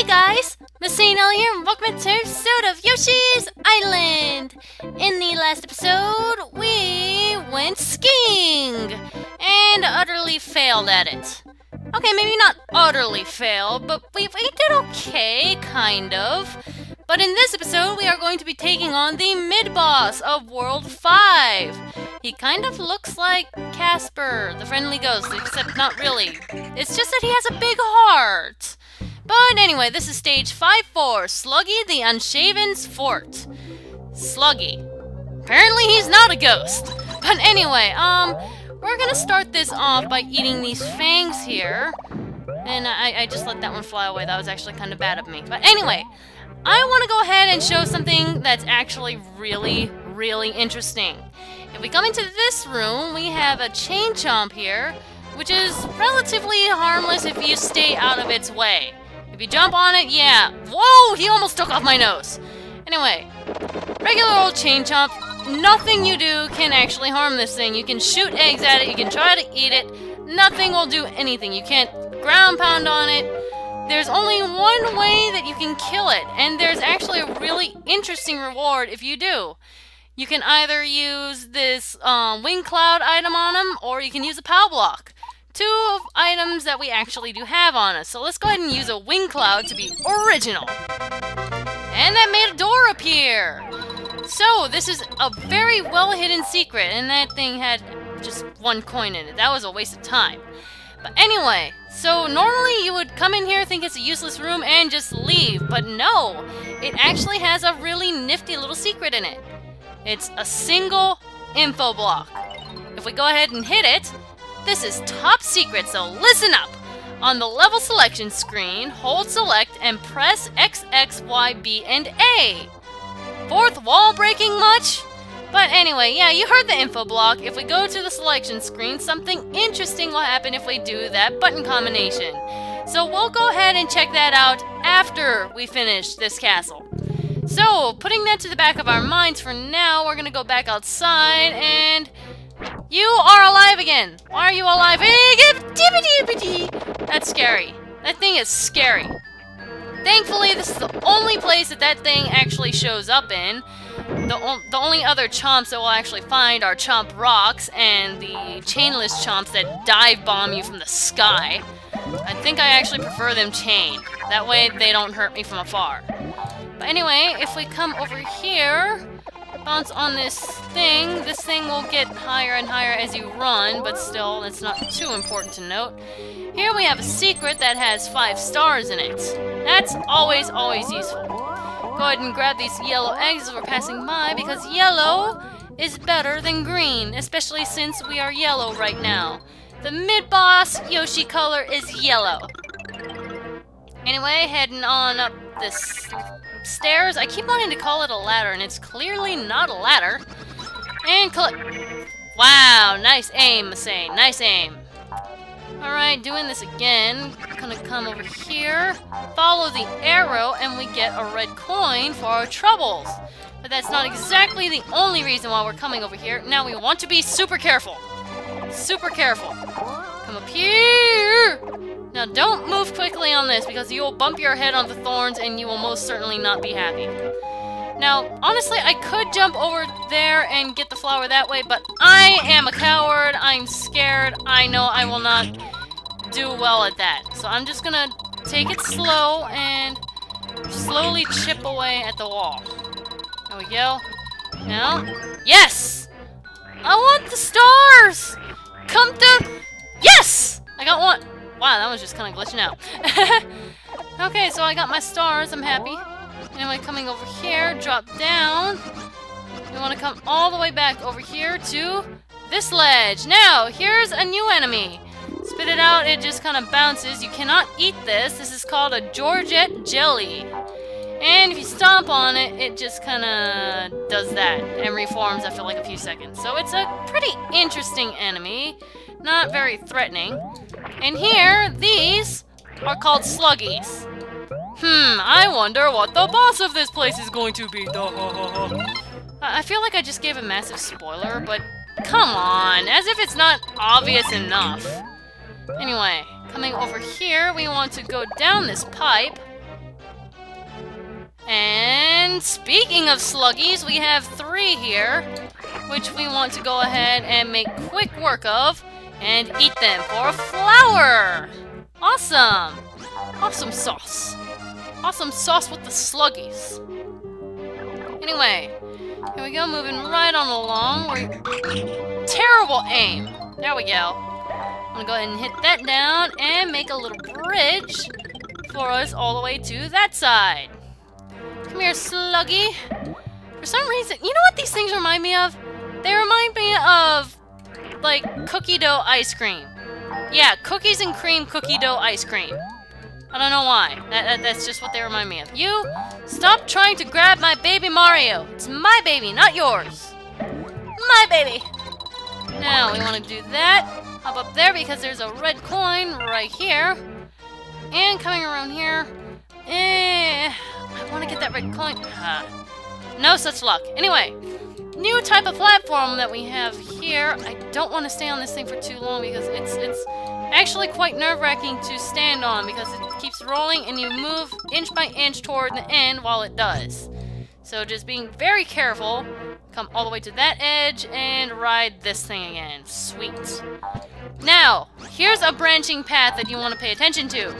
Hey guys, MasaeAnela here, and welcome to another episode of Yoshi's Island! In the last episode, we went skiing! And utterly failed at it. Okay, maybe not utterly failed, but we did okay, kind of. But in this episode, we are going to be taking on the mid-boss of World 5. He kind of looks like Casper, the friendly ghost, except not really. It's just that he has a big heart. But anyway, this is stage 5-4, Sluggy the Unshaven's Fort. Sluggy. Apparently he's not a ghost. But anyway, we're gonna start this off by eating these fangs here. And I just let that one fly away. That was actually kind of bad of me. But anyway, I want to go ahead and show something that's actually really interesting. If we come into this room, we have a chain chomp here, which is relatively harmless if you stay out of its way. If you jump on it, yeah. Whoa, he almost took off my nose. Anyway, regular old chain chomp, nothing you do can actually harm this thing. You can shoot eggs at it, you can try to eat it, nothing will do anything. You can't ground pound on it. There's only one way that you can kill it, and there's actually a really interesting reward if you do. You can either use this wing cloud item on him, or you can use a POW block. Two items that we actually do have on us. So let's go ahead and use a wing cloud to be original. And that made a door appear. So this is a very well hidden secret, and that thing had just one coin in it. That was a waste of time. But anyway, so normally you would come in here, think it's a useless room, and just leave. But no, it actually has a really nifty little secret in it. It's a single info block. If we go ahead and hit it, this is top secret, so listen up. On the level selection screen, hold select and press X, X, Y, B, and A. Fourth wall breaking much? But anyway, yeah, you heard the info block. If we go to the selection screen, something interesting will happen if we do that button combination. So we'll go ahead and check that out after we finish this castle. So, putting that to the back of our minds for now, we're gonna go back outside and... You are alive again! Why are you alive? That's scary. That thing is scary. Thankfully, this is the only place that thing actually shows up in. The only other chomps that we'll actually find are chomp rocks and the chainless chomps that dive bomb you from the sky. I think I actually prefer them chained. That way they don't hurt me from afar. But anyway, if we come over here, bounce on this thing will get higher and higher as you run, but still, it's not too important to note. Here we have a secret that has 5 stars in it. That's always useful. Go ahead and grab these yellow eggs as we're passing by, because yellow is better than green, especially since we are yellow right now. The mid-boss Yoshi color is yellow. Anyway, heading on up this stairs. I keep wanting to call it a ladder, and it's clearly not a ladder. And wow, nice aim, Masae. Nice aim. Alright, doing this again. Gonna come over here, follow the arrow, and we get a red coin for our troubles. But that's not exactly the only reason why we're coming over here. Now we want to be super careful. Super careful. Come up here. Now don't move quickly on this, because you will bump your head on the thorns and you will most certainly not be happy. Now, honestly, I could jump over there and get the flower that way, but I am a coward, I'm scared, I know I will not do well at that. So I'm just gonna take it slow and slowly chip away at the wall. There we go. Now, yes! I want the stars! Come to... Yes! I got one. Wow, that was just kind of glitching out. Okay, so I got my stars, I'm happy. Anyway, coming over here, drop down. We want to come all the way back over here to this ledge. Now, here's a new enemy. Spit it out, it just kind of bounces. You cannot eat this. This is called a Georgette jelly. And if you stomp on it, it just kind of does that and reforms after like a few seconds. So it's a pretty interesting enemy. Not very threatening. And here, these are called Sluggies. I wonder what the boss of this place is going to be. I feel like I just gave a massive spoiler, but come on, as if it's not obvious enough. Anyway, coming over here, we want to go down this pipe And speaking of Sluggies, we have 3 here, which we want to go ahead and make quick work of and eat them for a flour. Awesome. Awesome sauce. Awesome sauce with the Sluggies. Anyway, here we go, moving right on along. Terrible aim. There we go. I'm gonna go ahead and hit that down and make a little bridge for us all the way to that side. Come here, Sluggy. For some reason, you know what these things remind me of? They remind me of, like, cookie dough ice cream. Yeah, cookies and cream cookie dough ice cream. I don't know why. That's just what they remind me of. You, stop trying to grab my baby Mario. It's my baby, not yours. My baby. Now, we want to do that. Hop up there because there's a red coin right here. And coming around here. I want to get that red coin. No such luck. Anyway, new type of platform that we have here. I don't want to stay on this thing for too long because it's actually quite nerve-wracking to stand on because it keeps rolling and you move inch by inch toward the end while it does. So just being very careful. Come all the way to that edge and ride this thing again. Sweet. Now, here's a branching path that you want to pay attention to.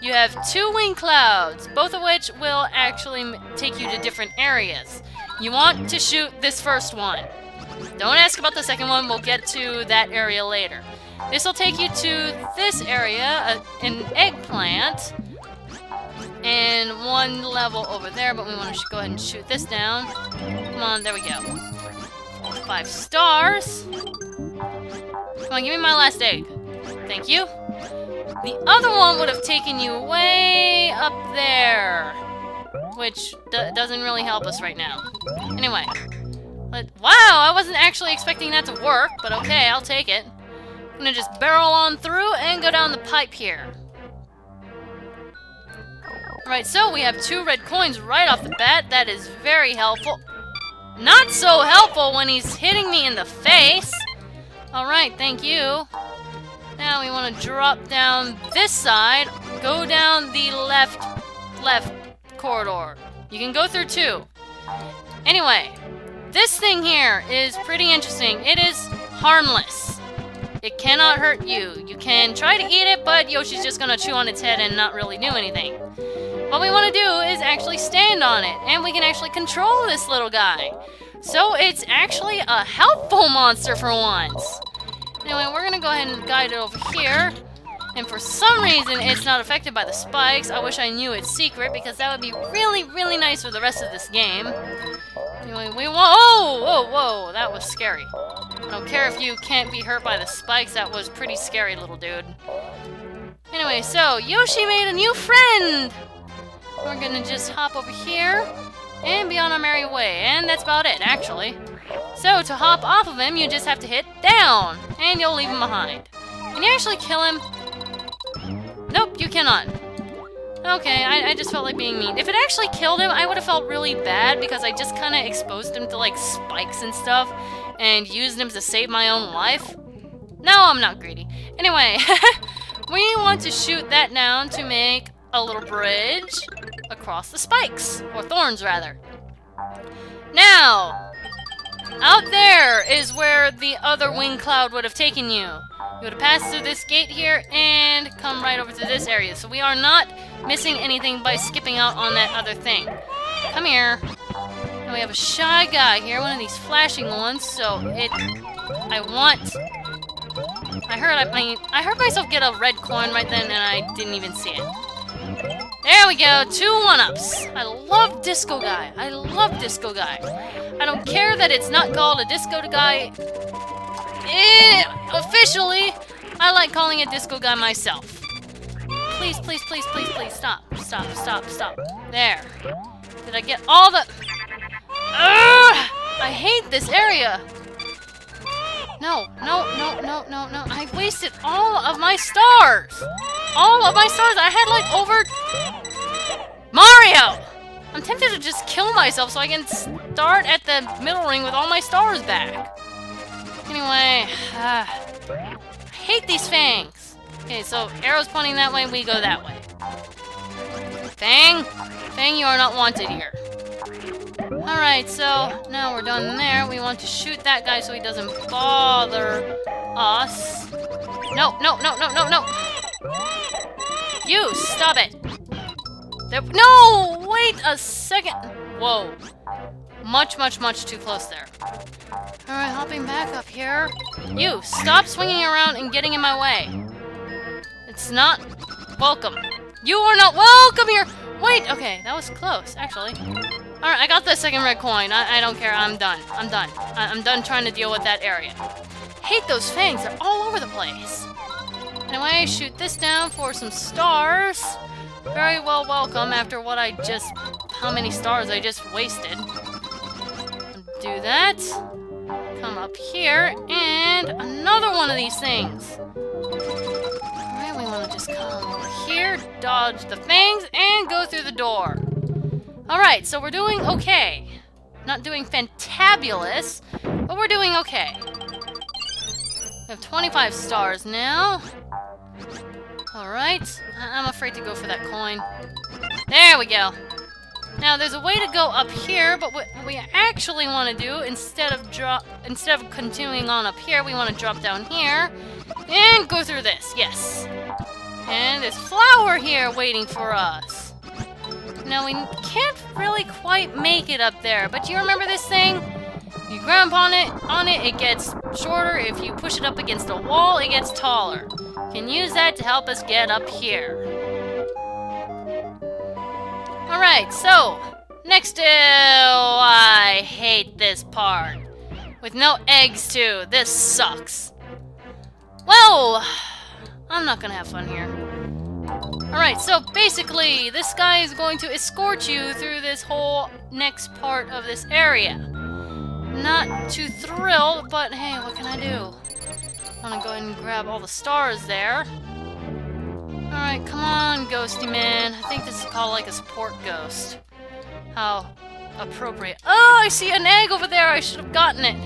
You have 2 wing clouds, both of which will actually take you to different areas. You want to shoot this first one. Don't ask about the second one, we'll get to that area later. This will take you to this area, an eggplant, and 1 level over there, but we want to go ahead and shoot this down. Come on, there we go. 4, 5 stars. Come on, give me my last egg. Thank you. The other one would have taken you way up there, which doesn't really help us right now. Anyway. Wow, I wasn't actually expecting that to work, but okay, I'll take it. I'm gonna just barrel on through and go down the pipe here. Alright, so we have 2 red coins right off the bat. That is very helpful. Not so helpful when he's hitting me in the face. Alright, thank you. Now we want to drop down this side. Go down the left corridor. You can go through 2. Anyway, this thing here is pretty interesting. It is harmless. It cannot hurt you. You can try to eat it, but Yoshi's just gonna chew on its head and not really do anything. What we want to do is actually stand on it, and we can actually control this little guy. So it's actually a helpful monster for once. Anyway, we're gonna go ahead and guide it over here. And for some reason, it's not affected by the spikes. I wish I knew its secret, because that would be really, really nice for the rest of this game. Anyway, we want... Oh! Whoa, that was scary. I don't care if you can't be hurt by the spikes. That was pretty scary, little dude. Anyway, so, Yoshi made a new friend! We're gonna just hop over here and be on our merry way. And that's about it, actually. So, to hop off of him, you just have to hit down, and you'll leave him behind. Can you actually kill him? Nope, you cannot. Okay, I just felt like being mean. If it actually killed him, I would have felt really bad because I just kind of exposed him to, like, spikes and stuff and used him to save my own life. No, I'm not greedy. Anyway, we want to shoot that down to make a little bridge across the spikes, or thorns, rather. Now, out there is where the other wing cloud would have taken you. You would have passed through this gate here and come right over to this area. So we are not missing anything by skipping out on that other thing. Come here. And we have a shy guy here, one of these flashing ones. So I heard myself get a red coin right then and I didn't even see it. There we go, 2 1-ups. I love Disco Guy. I love Disco Guy. I don't care that it's not called a Disco Guy. Officially, I like calling it Disco Guy myself. Please, please, please, please, please, stop. Stop, stop, stop. There. Did I get all the... I hate this area. No. I wasted all of my stars. All of my stars. I had like over... Mario! I'm tempted to just kill myself so I can start at the middle ring with all my stars back. Anyway, I hate these fangs. Okay, so arrows pointing that way, we go that way. Fang! Fang, you are not wanted here. Alright, so now we're done there. We want to shoot that guy so he doesn't bother us. No, no, no, no, no, no! You, stop it! There, no! Wait a second! Whoa. Much, much, much too close there. Alright, hopping back up here. You, stop swinging around and getting in my way. It's not welcome. You are not welcome here! Wait, okay, that was close, actually. Alright, I got the second red coin. I don't care, I'm done. I'm done. I'm done trying to deal with that area. Hate those fangs, they're all over the place. Anyway, shoot this down for some stars. Very well welcome after what I just... how many stars I just wasted. Do that. Come up here, and another one of these things. Alright, we want to just come over here, dodge the fangs, and go through the door. Alright, so we're doing okay. Not doing fantabulous, but we're doing okay. We have 25 stars now. Alright, I'm afraid to go for that coin. There we go. Now, there's a way to go up here, but what we actually want to do, instead of continuing on up here, we want to drop down here and go through this. Yes. And there's flour here waiting for us. Now, we can't really quite make it up there, but do you remember this thing? You grab on it, it gets shorter. If you push it up against a wall, it gets taller. You can use that to help us get up here. Alright, so, next to... I hate this part. With no eggs, too. This sucks. Well, I'm not gonna have fun here. Alright, so basically, this guy is going to escort you through this whole next part of this area. Not too thrilled, but hey, what can I do? I'm gonna go ahead and grab all the stars there. Alright, come on, ghosty man. I think this is called like a support ghost. How appropriate. Oh, I see an egg over there. I should have gotten it.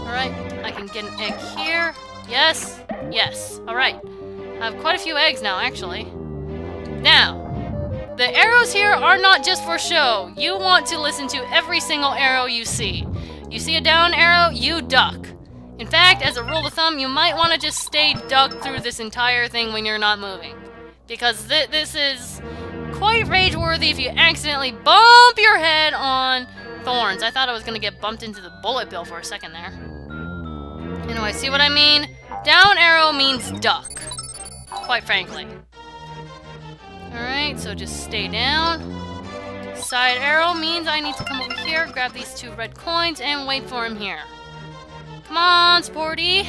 Alright, I can get an egg here. Yes, yes. Alright. I have quite a few eggs now, actually. Now, the arrows here are not just for show. You want to listen to every single arrow you see. You see a down arrow, you duck. In fact, as a rule of thumb, you might want to just stay ducked through this entire thing when you're not moving. Because this is quite rage-worthy if you accidentally bump your head on thorns. I thought I was going to get bumped into the bullet bill for a second there. Anyway, see what I mean? Down arrow means duck. Quite frankly. Alright, so just stay down. Side arrow means I need to come over here, grab these 2 red coins, and wait for him here. Come on, Sporty,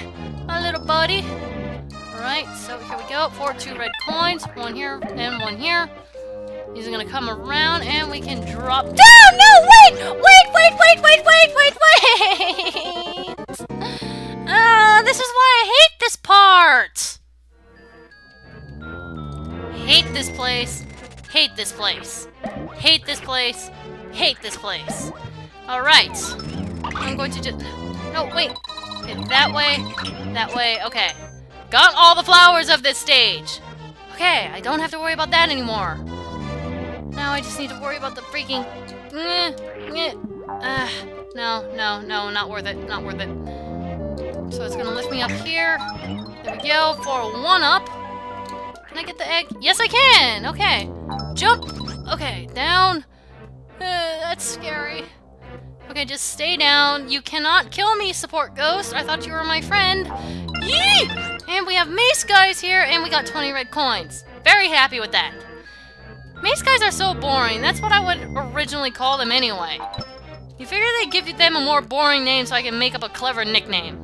my little buddy. Alright, so here we go. 2 red coins. 1 here and 1 here. He's gonna come around and we can drop down! No, wait! This is why I hate this part! Hate this place. Hate this place. Hate this place. Hate this place. Alright. I'm going to just... No, wait. Okay, that way, okay. Got all the flowers of this stage. Okay, I don't have to worry about that anymore. Now I just need to worry about the freaking... No, not worth it, not worth it. So it's gonna lift me up here. There we go, for a 1-up. Can I get the egg? Yes, I can! Okay. Jump! Okay, down. That's scary. Okay, just stay down. You cannot kill me, support ghost. I thought you were my friend. Yee! And we have mace guys here, and we got 20 red coins. Very happy with that. Mace guys are so boring. That's what I would originally call them anyway. You figure they'd give them a more boring name so I can make up a clever nickname.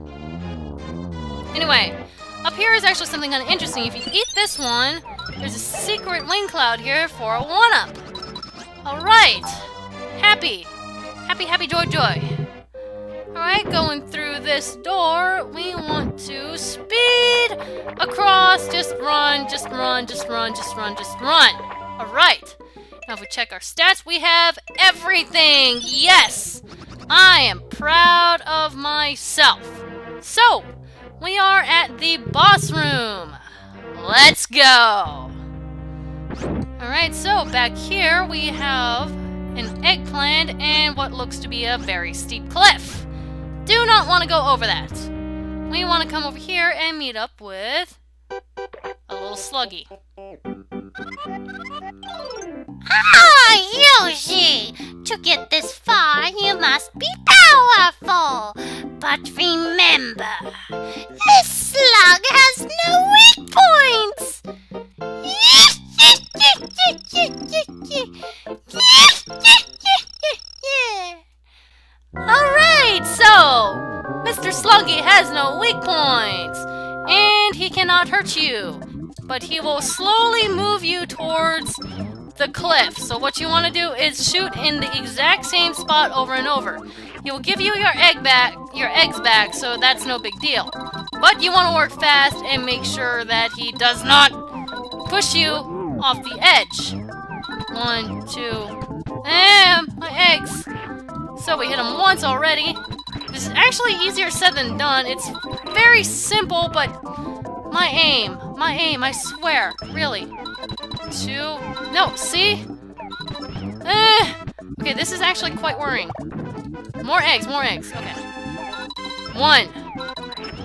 Anyway, up here is actually something kind of interesting. If you eat this one, there's a secret wing cloud here for a 1-up. Alright. Happy, joy. Alright, going through this door, we want to speed across. Just run. Alright. Now if we check our stats, we have everything. Yes! I am proud of myself. So, we are at the boss room. Let's go. Alright, so back here we have an eggplant and what looks to be a very steep cliff. Do not want to go over that. We want to come over here and meet up with a little Sluggy. Ah, Yoshi! To get this far, you must be powerful. But remember, this slug has no weak points. Alright, so Mr. Sluggy has no weak points, and he cannot hurt you, but he will slowly move you towards the cliff. So what you want to do is shoot in the exact same spot over and over. He will give you your eggs back, so that's no big deal. But you want to work fast and make sure that he does not push you off the edge. 1, 2, and my eggs. So we hit him once already. This is actually easier said than done. It's very simple, but my aim, I swear, really. 2, no, see? Okay, this is actually quite worrying. More eggs, okay. 1,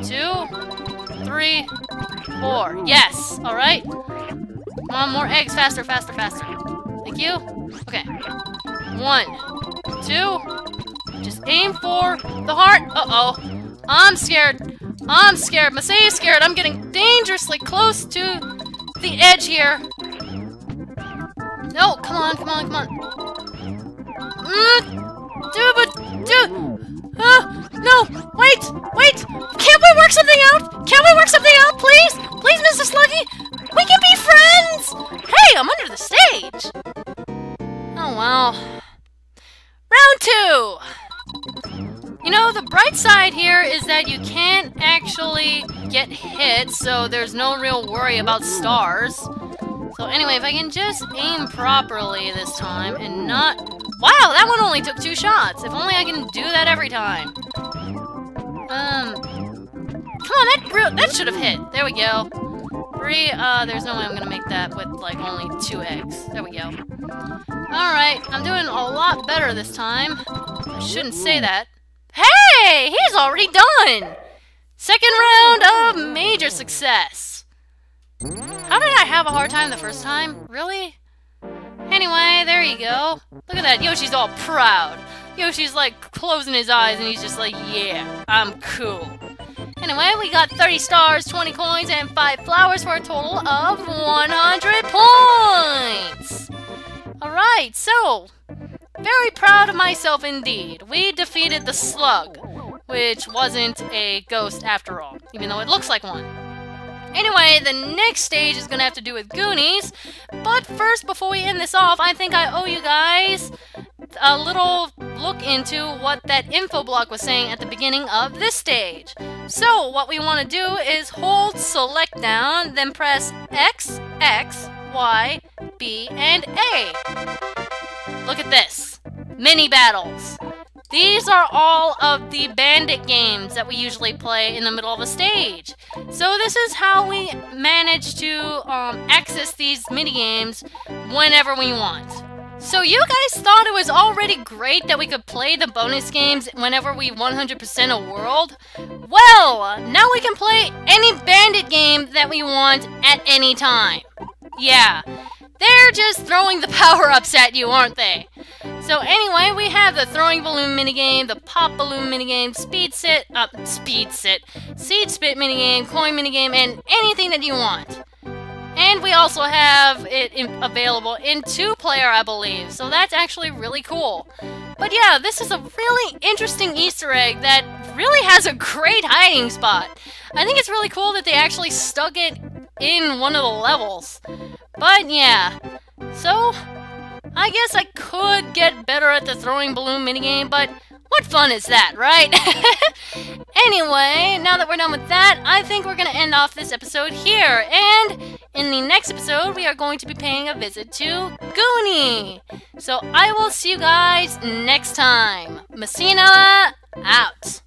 2, 3, 4. Yes, alright. Come on, more eggs, faster. Thank you. Okay. 1, 2. Just aim for the heart. Uh-oh. I'm scared. Masae's scared. I'm getting dangerously close to the edge here. No, come on. No, wait. Can't we work something out? Please, Mr. Sluggy. We can be friends. Hey, I'm under the stage. Oh, well. Round 2. You know, the bright side here is that you can't actually get hit, so there's no real worry about stars. So anyway, if I can just aim properly this time and not... Wow, that one only took 2 shots. If only I can do that every time. Come on, that should have hit. There we go. 3, there's no way I'm gonna make that with, like, only 2 eggs. There we go. Alright, I'm doing a lot better this time. I shouldn't say that. Hey! He's already done! Second round of major success. How did I have a hard time the first time? Really? Anyway, there you go. Look at that, Yoshi's all proud. Yoshi's like closing his eyes and he's just like, yeah, I'm cool. Anyway, we got 30 stars, 20 coins, and 5 flowers for a total of 100 points! Alright, so, very proud of myself indeed. We defeated the slug, which wasn't a ghost after all, even though it looks like one. Anyway, the next stage is going to have to do with Goonies, but first, before we end this off, I think I owe you guys a little look into what that info block was saying at the beginning of this stage. So, what we want to do is hold select down, then press X, X, Y, B, and A. Look at this. Mini battles. These are all of the bandit games that we usually play in the middle of a stage. So this is how we manage to access these mini games whenever we want. So you guys thought it was already great that we could play the bonus games whenever we 100% a world? Well, now we can play any bandit game that we want at any time. Yeah, they're just throwing the power-ups at you, aren't they? So anyway, we have the throwing balloon minigame, the pop balloon minigame, seed spit minigame, coin minigame, and anything that you want. And we also have it available in 2-player, I believe, so that's actually really cool. But yeah, this is a really interesting Easter egg that really has a great hiding spot. I think it's really cool that they actually stuck it in one of the levels. But yeah, so I guess I could get better at the throwing balloon minigame, but what fun is that, right? Anyway, now that we're done with that, I think we're going to end off this episode here. And in the next episode, we are going to be paying a visit to Goonie. So I will see you guys next time. MasaeAnela out.